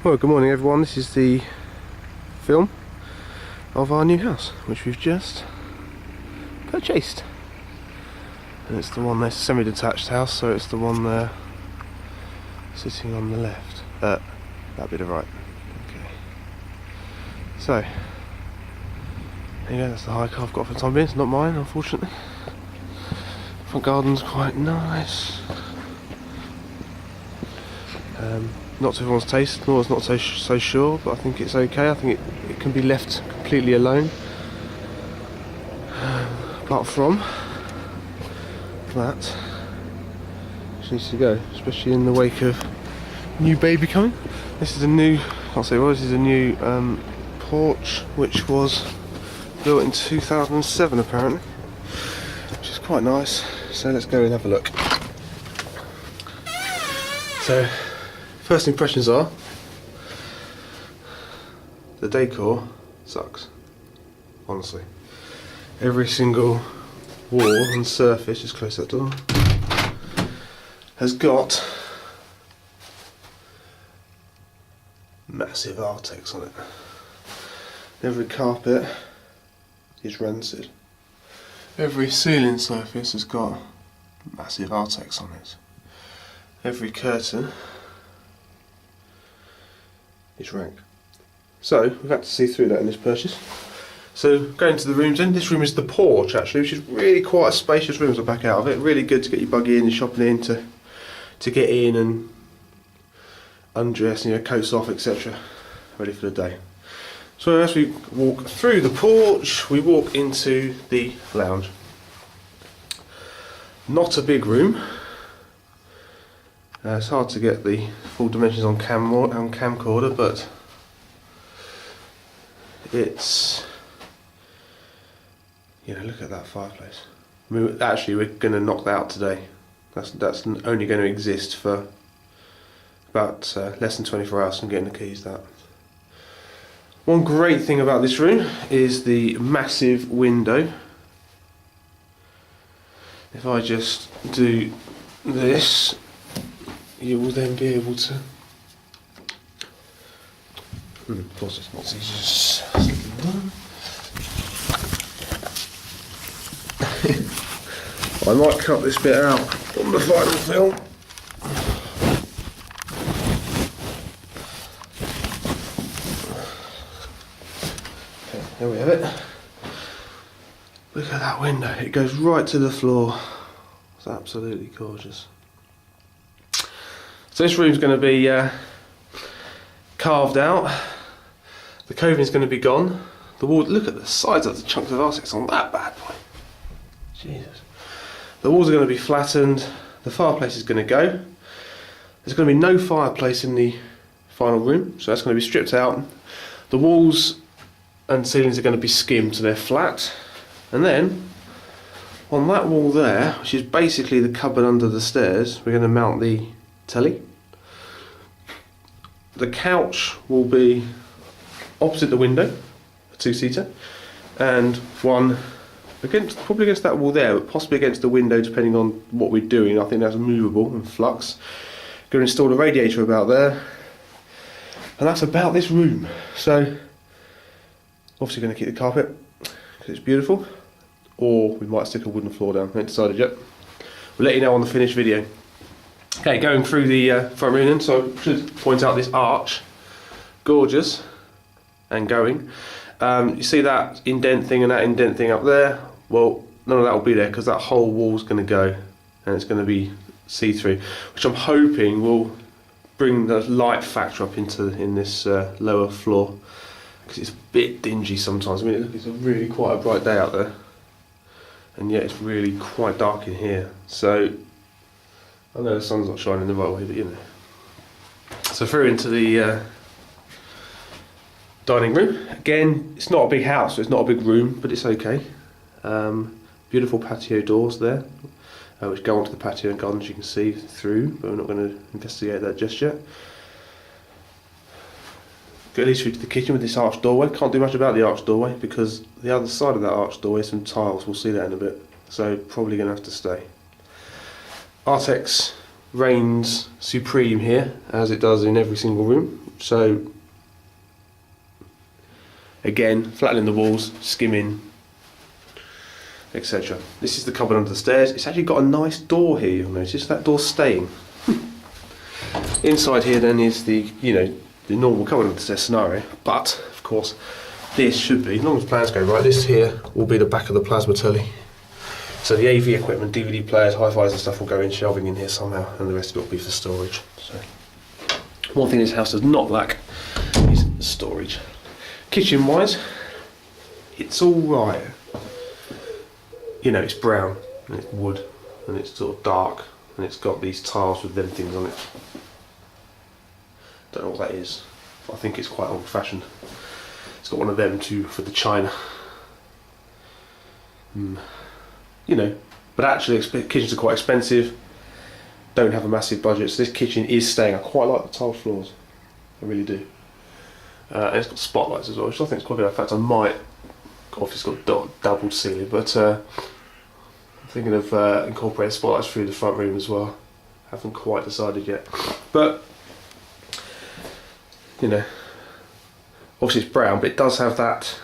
Well, good morning everyone. This is the film of our new house, which we've just purchased. And it's the one there, it's a semi-detached house, so it's the one there sitting on the left. That bit of right. Okay. So, there you go, that's the hike I've got for the time being. It's not mine, unfortunately. Front garden's quite nice. Not to everyone's taste, Nora's not so sure, but I think it's okay. I think it can be left completely alone. Apart from that, she needs to go, especially in the wake of new baby coming. This is a new, can't say what, this is a new porch which was built in 2007 apparently, which is quite nice. So let's go and have a look. So, first impressions are, the decor sucks, honestly. Every single wall and surface, just close that door, has got massive Artex on it. Every carpet is rancid. Every ceiling surface has got massive Artex on it. Every curtain is rank. So we've had to see through that in this purchase. So going to the rooms then, this room is the porch actually, which is really quite a spacious room to back out of it. Really good to get your buggy in and shopping in, to get in and undress, coats off, etc. Ready for the day. So as we walk through the porch, we walk into the lounge. Not a big room. It's hard to get the full dimensions on camcorder, but it's, look at that fireplace. I mean, actually, we're going to knock that out today. That's only going to exist for about less than 24 hours from getting the keys. That. One great thing about this room is the massive window. If I just do this, you will then be able to. Of course, it's not as easy as I might cut this bit out on the final film. Okay, there we have it. Look at that window, it goes right to the floor. It's absolutely gorgeous. So this room's going to be carved out. The coving is going to be gone. The wall, look at the size of the chunks of Artex on that bad boy. Jesus. The walls are going to be flattened. The fireplace is going to go. There's going to be no fireplace in the final room, so that's going to be stripped out. The walls and ceilings are going to be skimmed so they're flat. And then on that wall there, which is basically the cupboard under the stairs, we're going to mount the telly. The couch will be opposite the window, a two-seater, and one probably against that wall there, but possibly against the window depending on what we're doing. I think that's movable and flux. Going to install a radiator about there, and that's about this room. So obviously going to keep the carpet because it's beautiful, or we might stick a wooden floor down. I haven't decided yet. We'll let you know on the finished video. Okay, going through the front room then, so I should point out this arch. Gorgeous and going. You see that indent thing and that indent thing up there? Well, none of that will be there because that whole wall's going to go and it's going to be see-through, which I'm hoping will bring the light factor up in this lower floor, because it's a bit dingy sometimes. I mean, look, it's really quite a bright day out there, and yet it's really quite dark in here. So I know the sun's not shining the right way, but So through into the dining room. Again, it's not a big house, so it's not a big room, but it's okay. Beautiful patio doors there, which go onto the patio and garden, as you can see through, but we're not going to investigate that just yet. Go at least through to the kitchen with this arched doorway. Can't do much about the arched doorway because the other side of that arched doorway is some tiles. We'll see that in a bit, so probably going to have to stay. Artex reigns supreme here, as it does in every single room. So again, flattening the walls, skimming, etc. This is the cupboard under the stairs. It's actually got a nice door here, you'll notice. That door's staying. Inside here then is the, the normal cupboard under the stairs scenario, but of course this should be, as long as plans go right, this here will be the back of the plasma telly. So the AV equipment, DVD players, hi-fis and stuff will go in shelving in here somehow, and the rest of it will be for storage. So one thing this house does not lack is storage. Kitchen wise, it's alright. It's brown and it's wood and it's sort of dark and it's got these tiles with them things on it. Don't know what that is. I think it's quite old fashioned. It's got one of them too for the china. But actually kitchens are quite expensive. Don't have a massive budget, so this kitchen is staying. I quite like the tiled floors. I really do. And it's got spotlights as well, which I think is quite good. In fact, I might, obviously it's got doubled ceiling, but I'm thinking of incorporating spotlights through the front room as well. Haven't quite decided yet. But, obviously it's brown, but it does have that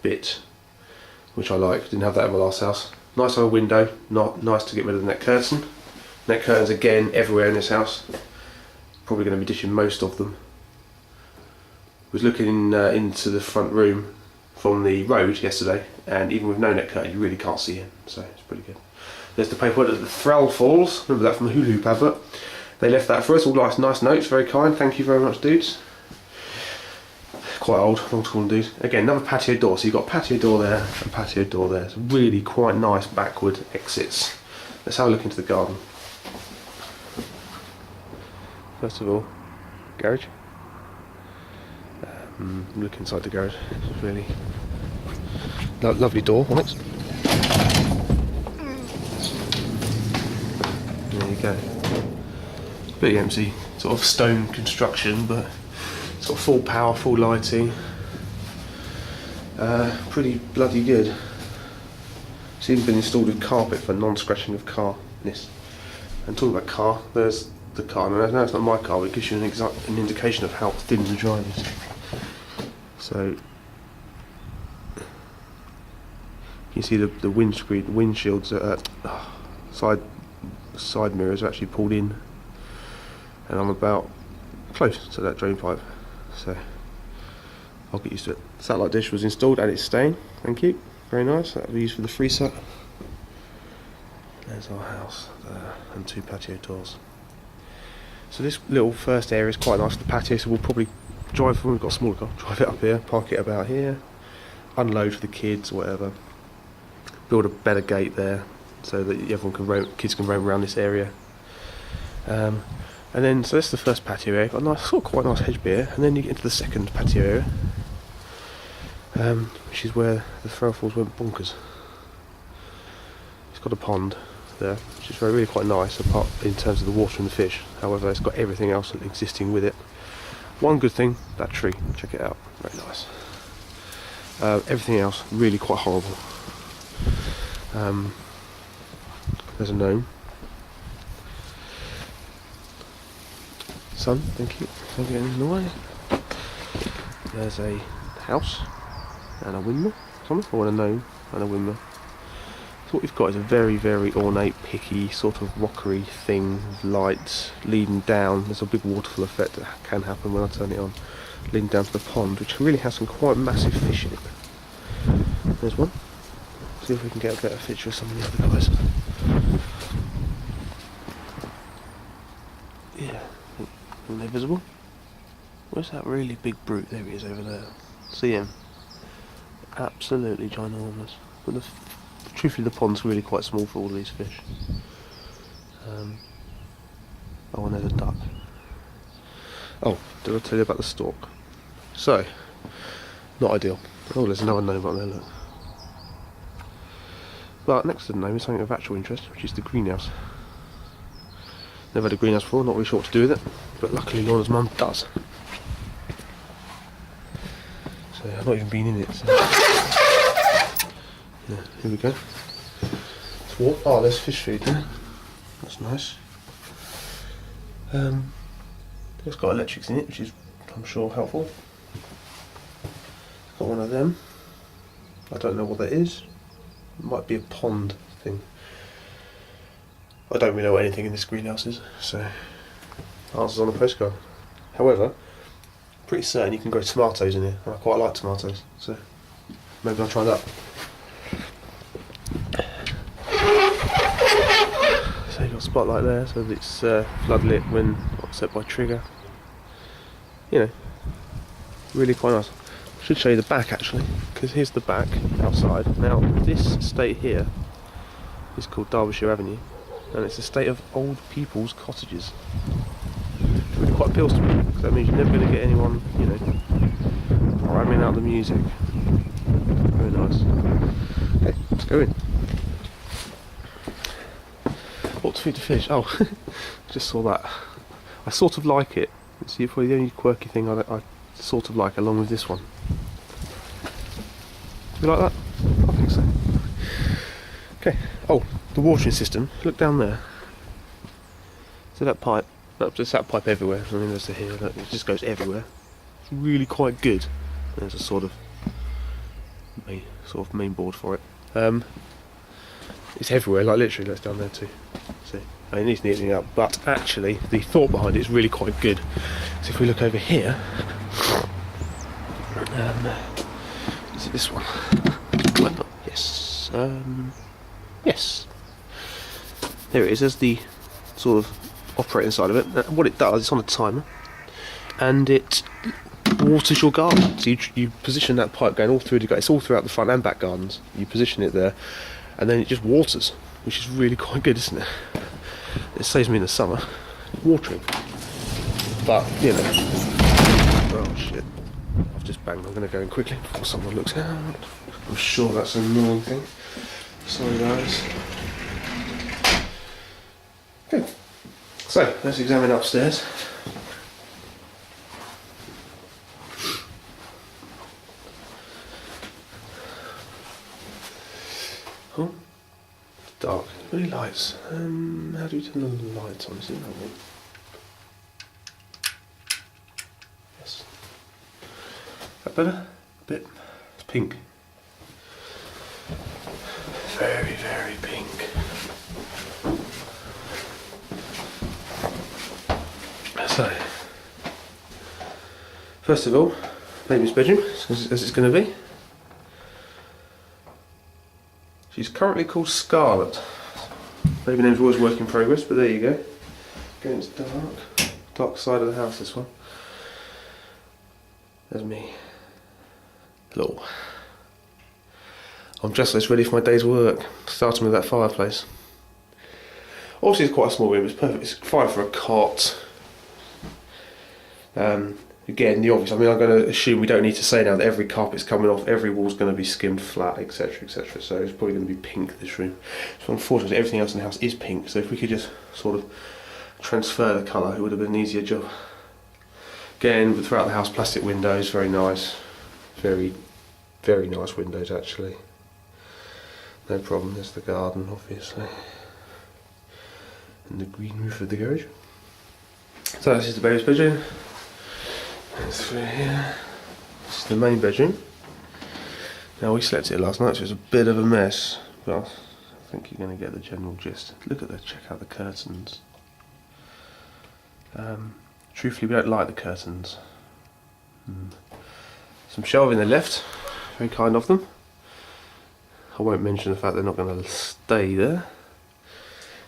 bit, which I like. Didn't have that in my last house. Nice old window, not nice to get rid of the net curtain. Net curtains again everywhere in this house. Probably going to be ditching most of them. Was looking into the front room from the road yesterday, and even with no net curtain you really can't see in, so it's pretty good. There's the paperwork that the Thrall Falls, remember that from the Hula Hoop advert. They left that for us, all nice notes, very kind, thank you very much dudes. Quite old school dudes. Again, another patio door, so you've got a patio door there and patio door there. It's really quite nice backward exits. Let's have a look into the garden. First of all, garage. Look inside the garage. It's really lovely door on it. There you go. Pretty empty, sort of stone construction, but it's got full power, full lighting. Pretty bloody good. It's even been installed with carpet for non-scratching of carness. And talking about car, there's the car. No, it's not my car, but it gives you an indication of how thin the drive is. So you see the windshields, side mirrors are actually pulled in, and I'm about close to that drain pipe, so I'll get used to it. Satellite dish was installed and it's staying. Thank you, very nice. That'll be used for the freezer. There's our house there, and two patio doors. So this little first area is quite nice, the patio, so we'll probably drive, when we've got a smaller car, drive it up here, park it about here, unload for the kids or whatever, build a better gate there so that kids can roam around this area. And then, so that's the first patio area, got a nice, quite nice hedge beer, and then you get into the second patio area, which is where the Thrall Falls went bonkers. It's got a pond there, which is really quite nice, apart in terms of the water and the fish. However, it's got everything else existing with it. One good thing, that tree, check it out, very nice. Everything else, really quite horrible. There's a gnome. Sun, thank you, don't get in the way. There's a house, and a windmill, or a gnome, and a windmill. So what we've got is a very, very ornate, picky, sort of rockery thing with lights leading down. There's a big waterfall effect that can happen when I turn it on, leading down to the pond, which really has some quite massive fish in it. There's one. See if we can get a better picture of some of the other guys. Yeah, are they visible? Where's that really big brute? There he is over there. See him? Absolutely ginormous. But truthfully, the pond's really quite small for all of these fish. Oh, and there's a duck. Oh, did I tell you about the stork? So, not ideal. Oh, there's another gnome up there, look. But next to the gnome is something of actual interest, which is the greenhouse. Never had a greenhouse before, not really sure what to do with it, but luckily Lorna's mum does. So I've not even been in it. So. Yeah, here we go. It's warm. Oh, there's fish food there. That's nice. It's got electrics in it, which is, I'm sure, helpful. Got one of them. I don't know what that is. It might be a pond thing. I don't really know what anything in this greenhouse is, so answers on a postcard. However, pretty certain you can grow tomatoes in here, and I quite like tomatoes, so maybe I'll try that. So you've got a spotlight there, so that it's floodlit when set by trigger. You know, really quite nice. I should show you the back actually, because here's the back outside. Now this estate here is called Derbyshire Avenue, and it's a estate of old people's cottages. It really quite appeals to me, because that means you're never going to get anyone, you know, ramming out the music. Very nice. Okay, let's go in. What to feed the fish? Oh, just saw that. I sort of like it. It's probably the only quirky thing I sort of like, along with this one. You like that? I think so. Okay. Oh, the watering system. Look down there. So that pipe. There's that pipe everywhere. I mean, there's here. Look, it just goes everywhere. It's really quite good. There's a sort of main board for it. It's everywhere, like literally. That's down there too. See, I mean, it needs neatening up, but actually, the thought behind it is really quite good. So if we look over here, is it this one? Yes. Yes. There it is. There's the sort of operating side of it. What it does, it's on a timer, and it waters your garden. So you position that pipe going all through the garden. It's all throughout the front and back gardens. You position it there, and then it just waters, which is really quite good, isn't it? It saves me in the summer watering. But you know, oh shit! I've just banged. I'm going to go in quickly before someone looks out. I'm sure that's an annoying thing. Sorry guys. Okay, so let's examine upstairs. Oh, dark. Really lights. How do you turn the lights on? Is it that one? Yes. Is that better? A bit. It's pink. Very, very pink. So, first of all, baby's bedroom, as it's going to be. She's currently called Scarlet. Baby name's always work in progress, but there you go. Against dark side of the house, this one. There's me. Hello. I'm just as ready for my day's work, starting with that fireplace. Obviously it's quite a small room, it's perfect, it's fine for a cot. Again, the obvious, I mean, I'm going to assume we don't need to say now that every carpet's coming off, every wall's going to be skimmed flat, etc, etc, so it's probably going to be pink, this room. So unfortunately everything else in the house is pink, so if we could just sort of transfer the colour, it would have been an easier job. Again, throughout the house, plastic windows, very nice. Very, very nice windows actually. No problem, there's the garden obviously. And the green roof of the garage. So this is the baby's bedroom. It's through here. This is the main bedroom. Now we slept here last night, so it's a bit of a mess, but I think you're going to get the general gist. Look at check out the curtains. Truthfully, we don't like the curtains. Some shelving they left, very kind of them. I won't mention the fact they're not going to stay there.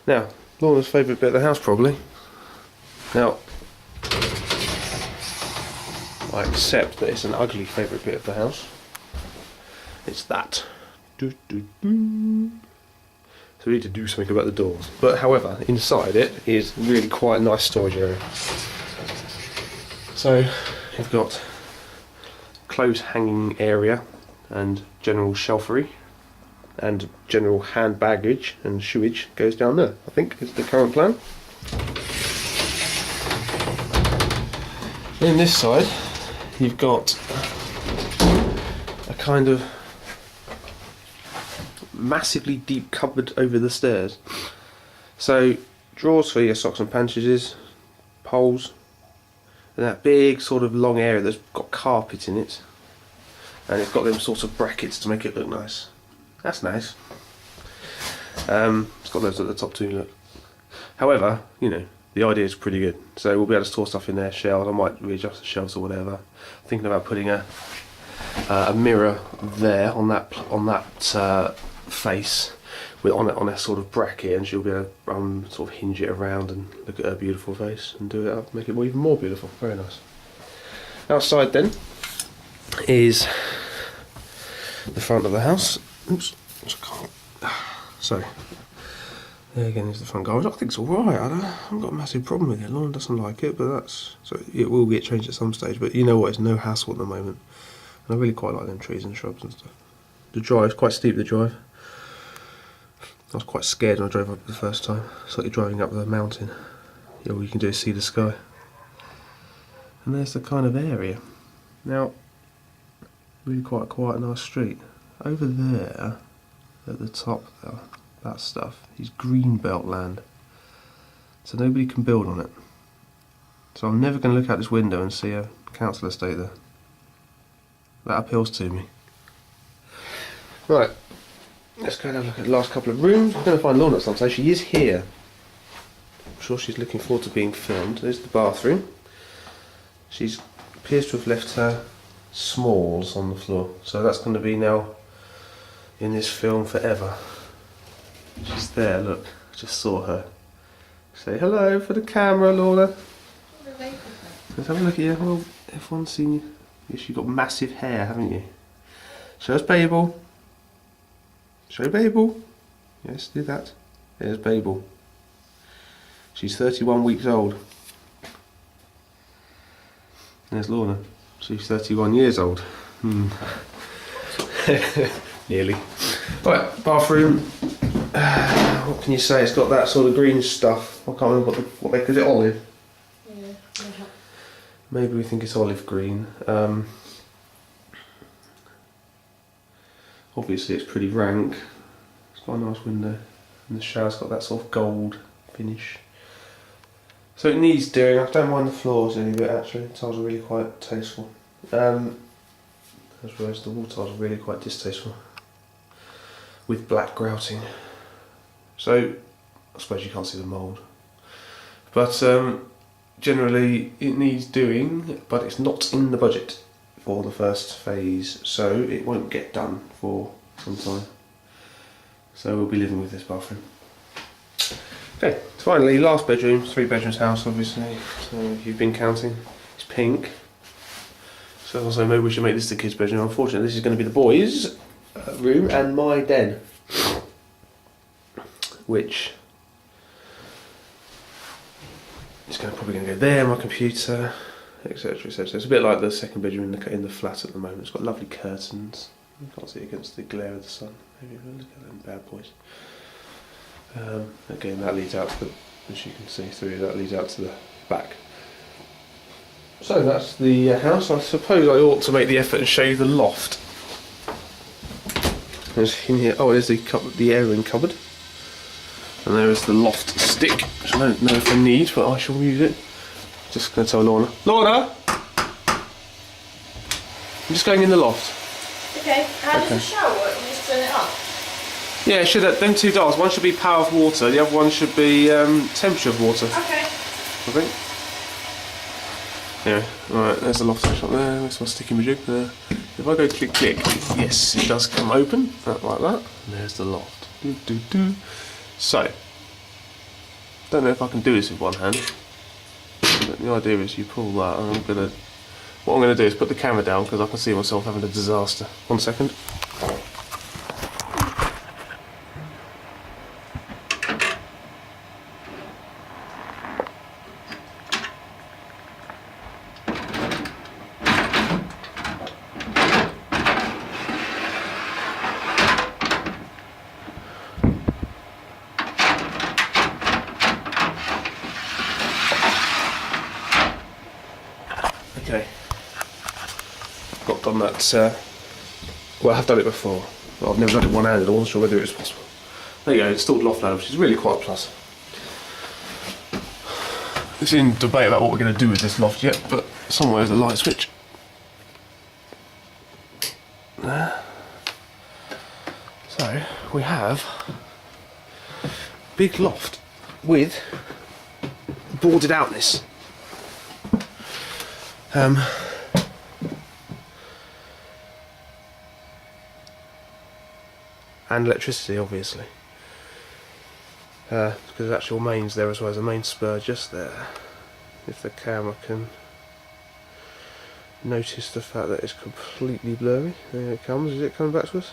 Now, Lorna's favourite bit of the house probably. Now, I accept that it's an ugly favourite bit of the house. It's that. So we need to do something about the doors. But however, inside it is really quite a nice storage area. So you've got clothes hanging area and general shelfery and general hand baggage and shoeage goes down there, I think is the current plan. Then this side you've got a kind of massively deep cupboard over the stairs. So drawers for your socks and pantages, poles, And that big sort of long area that's got carpet in it, and it's got them sorts of brackets to make it look nice. That's nice. It's got those at the top too, look. However, you know, the idea is pretty good. So we'll be able to store stuff in there, shelves. I might readjust the shelves or whatever. I'm thinking about putting a mirror there on that face, with on a sort of bracket, and she'll be able to sort of hinge it around and look at her beautiful face and do it up, make it even more beautiful. Very nice. Outside then is the front of the house. Oops, so there again is the front garage. I think it's alright. I haven't got a massive problem with it. Lauren doesn't like it, but it will get changed at some stage. But you know what? It's no hassle at the moment, and I really quite like them trees and shrubs and stuff. The drive's quite steep. The drive. I was quite scared when I drove up the first time. It's like you're driving up the mountain. All you can do is see the sky. And there's the kind of area. Now, really quite a nice street. Over there, at the top there, that stuff is green belt land. So nobody can build on it. So I'm never going to look out this window and see a council estate there. That appeals to me. Right. Let's go and have a look at the last couple of rooms. We're going to find Lorna at some stage. She is here. I'm sure she's looking forward to being filmed. There's the bathroom. She appears to have left her smalls on the floor. So that's going to be now in this film forever. She's there, look. I just saw her. Say hello for the camera, Lorna. Let's have a look at you. Well, everyone's seen you. Yes, you've got massive hair, haven't you? Show us Babel. Show Babel. Yes, do that. There's Babel. She's 31 weeks old. There's Lorna. She's 31 years old. Nearly. Right, bathroom. What can you say? It's got that sort of green stuff. I can't remember what they is it olive? Yeah. Maybe we think it's olive green. Obviously it's pretty rank. It's got a nice window, and the shower's got that sort of gold finish. So it needs doing. I don't mind the floors any bit actually. The tiles are really quite tasteful. As well as the wall tiles are really quite distasteful, with black grouting. So I suppose you can't see the mould. But generally it needs doing, but it's not in the budget for the first phase, so it won't get done for some time. So we'll be living with this bathroom. Okay, finally, last bedroom, 3 bedrooms house obviously, so if you've been counting, it's pink. So also maybe we should make this the kids' bedroom. Unfortunately this is going to be the boys' room and my den, which is probably going to go there, my computer, etc, etc. It's a bit like the second bedroom in the flat at the moment. It's got lovely curtains. You can't see it against the glare of the sun. Maybe we'll look at them bad boys. Again, that leads out to the, as you can see through, that leads out to the back. So that's the house. I suppose I ought to make the effort and show you the loft. There's in here. Oh, there's the airing cupboard, and there is the loft stick, which I don't know if I need, but I shall use it. Just going to tell Lorna. Lorna! I'm just going in the loft. Okay, how does the shower work? You just turn it on? Yeah, it should have, them 2 dials. One should be power of water, the other one should be temperature of water. Okay. I think. Anyway, right, there's the loft section up there. There's my sticky majig there. If I go click, click, yes, it does come open, like that. And there's the loft. So, don't know if I can do this with one hand. But the idea is you pull that, and what I'm going to do is put the camera down because I can see myself having a disaster. 1 second. Okay, got done that, well I have done it before, but I've never done it one-handed. I wasn't sure whether it was possible. There you go, installed loft ladder, which is really quite a plus. It's in debate about what we're going to do with this loft yet, but somewhere is a light switch. There. So we have a big loft with boarded outness. And electricity, obviously. Because there's actual mains there as well as a main spur just there. If the camera can notice the fact that it's completely blurry. There it comes. Is it coming back to us?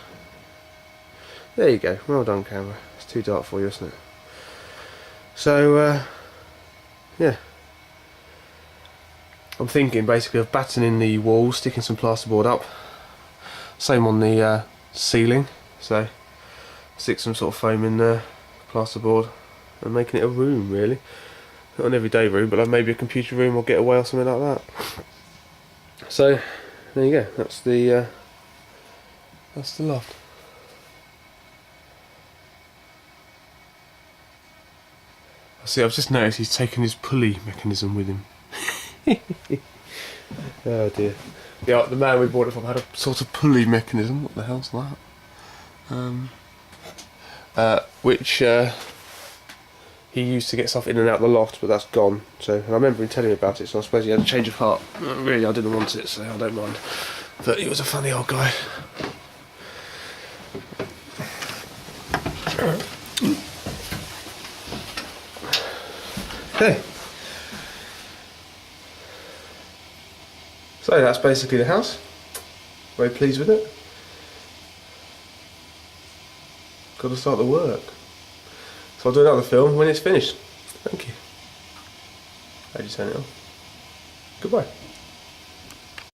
There you go. Well done, camera. It's too dark for you, isn't it? So, yeah. I'm thinking basically of battening the walls, sticking some plasterboard up. Same on the ceiling. So, stick some sort of foam in there, plasterboard, and making it a room really. Not an everyday room, but like maybe a computer room or getaway or something like that. So there you go. That's the loft. See, I've just noticed he's taken his pulley mechanism with him. Oh dear. Yeah, the man we bought it from had a sort of pulley mechanism. What the hell's that? Which he used to get stuff in and out of the loft, but that's gone. So, and I remember him telling me about it, so I suppose he had a change of heart. Really, I didn't want it, so I don't mind. But he was a funny old guy. Okay. So that's basically the house. Very pleased with it. Got to start the work. So I'll do another film when it's finished. Thank you. How do you turn it on? Goodbye.